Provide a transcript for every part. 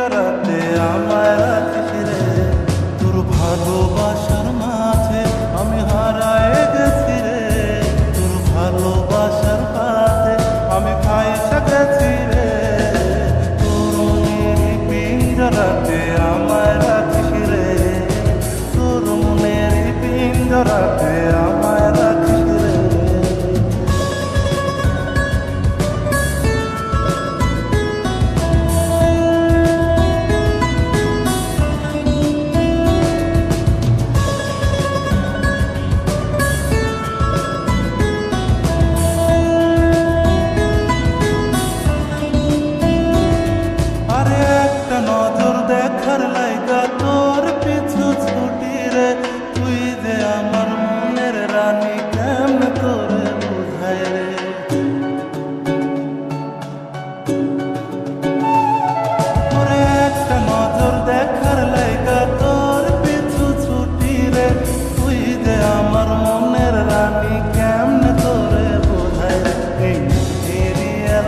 পিঞ্জরাতে আমায় রাখিস রে। তোর ভালোবাসার মাঝে আমি হারায় গেছি রে। তোর ভালোবাসার মাঝে আমি ফাইসা গেছি রে। তোর মনের পিঞ্জরাতে আমায় রাখিস রে। তোর মনের পিঞ্জরাতে আমায় রাখিস রে। আরে একটা নজর দেখার লাইগা তোর পিছু ছুটি রে। তুই যে আমার মনের রানী কেমনে তোরে বুঝাই রে। ওরে একটা নজর দেখার লাইগা তোর পিছু ছুটি রে। তুই যে আমার মনের রানী কেমনে তোরে বুঝাই রে। এই এরিয়ার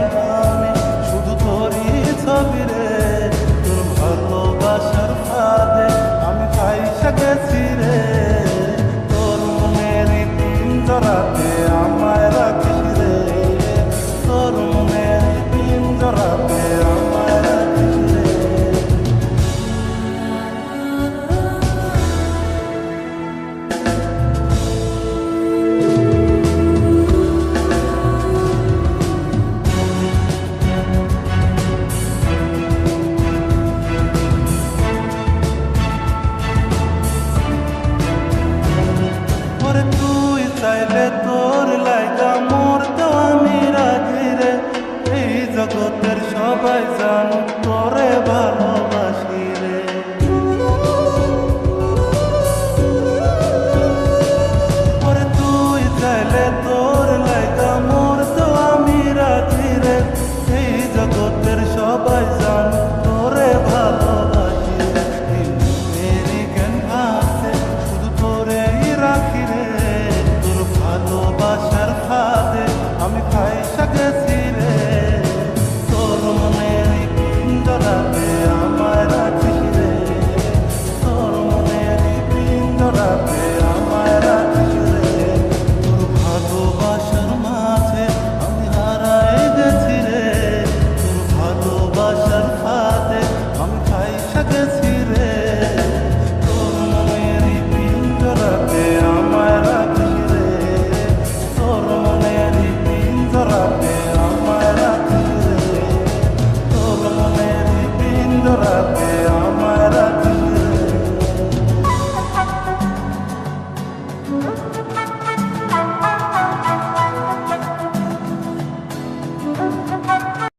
আমি শুধু তোরই ছবি রে। তোর ভালোবাসার ফাঁদে আমি ফাইসা গেছি রে। তোর মনের পিঞ্জরাতে আমায় রাখিস রে। তোর মনের পিঞ্জরাতে আমায় রাখিস রে। ওরে তুই চাইলে তোর লাইগা মরতেও আমি রাজি রে। এই জগতের সবাই জানুক তোরে